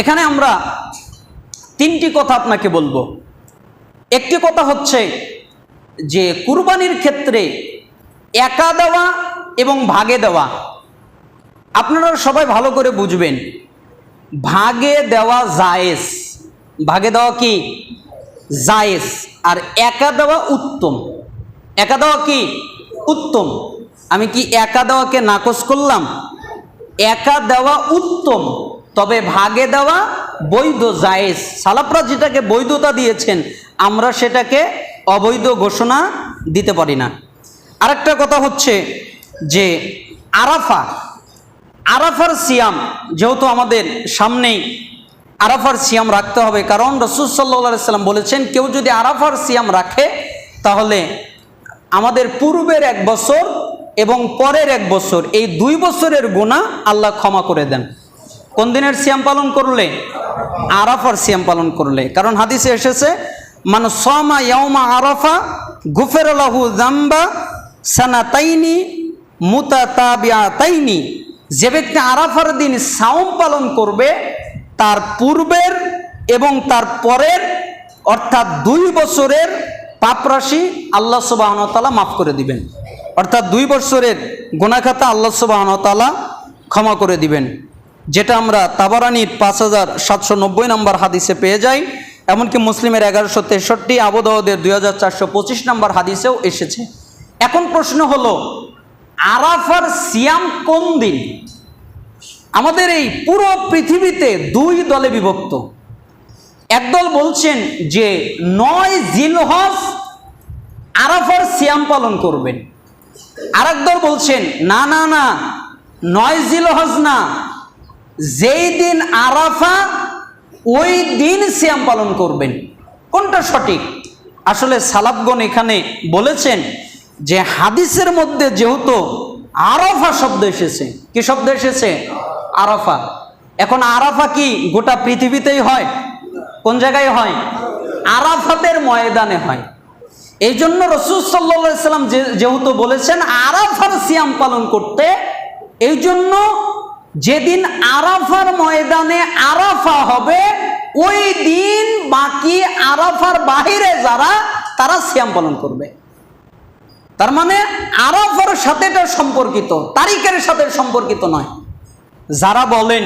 এখানে আমরা তিনটি কথা আপনাকে বলবো। একটি কথা হচ্ছে যে কুরবানির ক্ষেত্রে একা দেওয়া এবং ভাগে দেওয়া, আপনারা সবাই ভালো করে বুঝবেন, ভাগে দেওয়া জায়েজ, ভাগে দেওয়া কি জায়েজ, আর একা দেওয়া উত্তম। একা দেওয়া কি উত্তম। আমি কি একা দেওয়াকে নাকচ করলাম? একা দেওয়া উত্তম, তবে ভাগে দেওয়া বৈধ জায়েজ। সালাফরা যেটাকে বৈধতা দিয়েছেন আমরা সেটাকে অবৈধ ঘোষণা দিতে পারি না। আরেকটা কথা হচ্ছে যে আরাফার সিয়াম, যেহেতু আমাদের সামনেই আরাফার সিয়াম রাখতে হবে, কারণ রাসূল সাল্লাল্লাহু আলাইহি সাল্লাম বলেছেন কেউ যদি আরাফার সিয়াম রাখে তাহলে আমাদের পূর্বের 1 বছর এবং পরের 1 বছর, এই 2 বছরের গুনাহ আল্লাহ ক্ষমা করে দেন। কোন দিনের সিয়াম পালন করলে? আরাফার সিয়াম পালন করলে। কারণ হাদিসে এসেছে মান সামা ইয়াউমা আরাফা গুফিরা লাহু যামবা সানাতাইনি মুতাতাবিআতাইনি, যে ব্যক্তি আরাফার দিন সাওম পালন করবে তার পূর্বের এবং তার পরের অর্থাৎ 2 বছরের পাপরাশি আল্লাহ সুবহানাহু ওয়া তাআলা মাফ করে দিবেন। অর্থাৎ 2 বছরের গুনাহ খাতা আল্লাহ সুবহানাহু ওয়া তাআলা ক্ষমা করে দিবেন, যেটা আমরা তাবারানির 5790 নম্বর হাদিসে পেয়ে যাই। এমনকি মুসলিমের 1163, আবু দাউদের 2425 নম্বর হাদিসেও এসেছে। এখন প্রশ্ন হলো আরাফার সিয়াম কোন দিন? আমাদের এই পুরো পৃথিবীতে 2 দলে বিভক্ত। একদল বলছেন যে 9 জিলহজ আরাফার সিয়াম পালন করবেন, আরেক দল বলছেন না না না 9 জিলহজ না, যেই দিন আরাফা ওই দিন সিয়াম পালন করবেন। কোনটা সঠিক? আসলে সালাফগণ এখানে বলেছেন যে হাদিসের মধ্যে যেহেতু আরাফা শব্দ এসেছে, কি শব্দ এসেছে? আরাফা। এখন আরাফা কি গোটা পৃথিবীতেই হয়? কোন জায়গায় হয়? আরাফাতের ময়দানে হয়। এই জন্য রাসূল সাল্লাল্লাহু আলাইহি সাল্লাম যেহেতু বলেছেন আরাফার সিয়াম পালন করতে, এই জন্য যেদিন আরাফার ময়দানে আরাফা হবে ওই দিন বাকি আরাফার বাহিরে যারা তারা সিয়াম পালন করবে। তার মানে আরাফার সাথে এটা সম্পর্কিত, তারিখের সাথে সম্পর্কিত নয়। যারা বলেন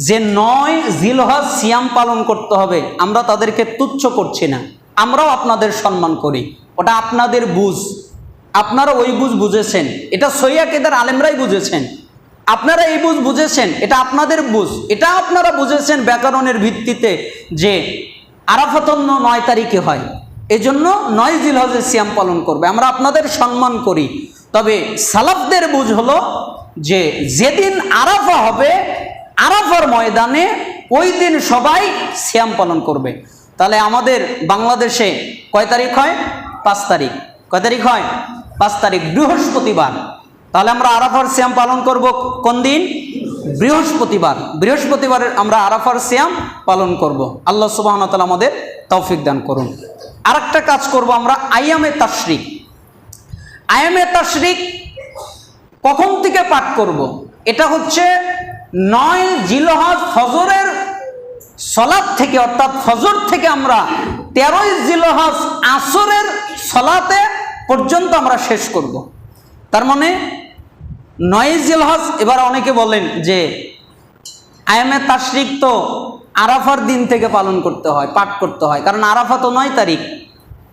যে 9 জিলহজ সিয়াম পালন করতে হবে, আমরা তাদেরকে তুচ্ছ করছি না, আমরাও আপনাদের সম্মান করি। ওটা আপনাদের বুঝ, আপনারা ওই বুঝ বুঝেছেন, এটা সহিহ আকীদার আলেমরাই বুঝেছেন। আপনারা এই বুঝ বুঝেছেন, এটা আপনাদের বুঝ। এটা আপনারা বুঝেছেন ব্যাকরণের ভিত্তিতে যে আরাফাত 9 তারিখে হয়, এজন্য 9 জিলহজে সিয়াম পালন করবে, আমরা আপনাদের সম্মান করি। তবে সালাফদের বুঝ হলো যে যেদিন আরাফা হবে আরাফার ময়দানে ওই দিন সবাই সিয়াম পালন করবে। তাহলে আমাদের বাংলাদেশে কয় তারিখ হয়? 5 তারিখ। কয় তারিখ হয়? 5 তারিখ, বৃহস্পতিবার। তাহলে আমরা আরাফার সিয়াম পালন করব কোন দিন? বৃহস্পতিবার। বৃহস্পতিবারে আমরা আরাফার সিয়াম পালন করব। আল্লাহ সুবহানাহু ওয়া তাআলা আমাদের তৌফিক দান করুন। আরেকটা কাজ করব আমরা, আইয়ামে তাশরিক। আইয়ামে তাশরিক কখন থেকে পাঠ করব? এটা হচ্ছে 9 জিলহজ ফজরের সলাত থেকে, অর্থাৎ ফজর থেকে আমরা 13 জিলহজ আসরের সলাতে পর্যন্ত আমরা শেষ করব। তার মানে 9 জিলহজ। এবার অনেকে বলেন যে আইয়ামে তাশরিক তো আরাফার দিন থেকে পালন করতে হয়, পাঠ করতে হয়, কারণ আরাফা তো 9 তারিখ।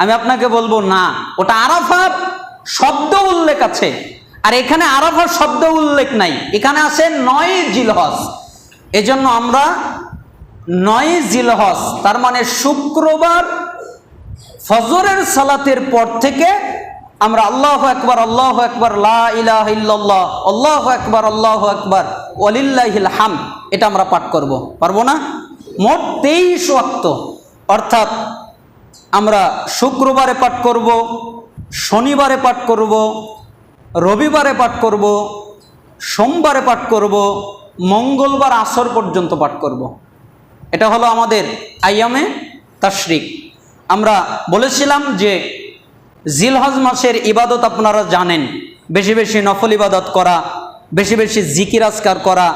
আমি আপনাকে বলবো না, ওটা আরাফার শব্দ উল্লেখ আছে, আর এখানে আরাফার শব্দ উল্লেখ নাই, এখানে আছে 9 জিলহজ। এজন্য আমরা 9 জিলহজ, তার মানে শুক্রবার ফজরের সালাতের পর থেকে আমরা আল্লাহু আকবার আল্লাহু আকবার লা ইলাহা ইল্লাল্লাহ আল্লাহু আকবার ওয়ালিল্লাহিল হামদ, এটা আমরা পাঠ করব। পারবো না? মোট 23 ওয়াক্ত, অর্থাৎ আমরা শুক্রবারে পাঠ করব, শনিবারে পাঠ করব, রবিবারে পাঠ করব, সোমবারে পাঠ করব, মঙ্গলবার আসর পর্যন্ত পাঠ করব। এটা হলো আমাদের আইয়ামে তাশরিক। আমরা বলেছিলাম যে জিলহজ মাসের ইবাদত আপনারা জানেন, বেশি বেশি নফল ইবাদত করা, বেশি বেশি জিকির আজকার করা,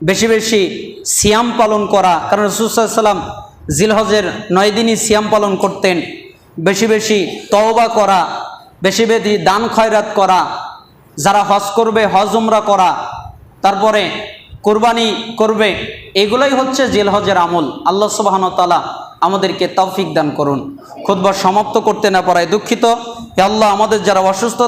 বেশি বেশি সিয়াম পালন করা, কারণ রাসূল সাল্লাল্লাহু আলাইহি ওয়াসাল্লাম জিলহজের 9 দিনই সিয়াম পালন করতেন। বেশি বেশি তওবা করা, বেশি বেশি দান খয়রাত করা, যারা হজ করবে হজ উমরা করা, তারপরে কোরবানি করবে, এগুলোই হচ্ছে জিলহজের আমল। আল্লাহ সুবহানাহু ওয়া তাআলা আমাদেরকে তৌফিক দান করুন। খুতবা সমাপ্ত করতে না পারায় দুঃখিত। হে আল্লাহ, আমাদের যারা অসুস্থ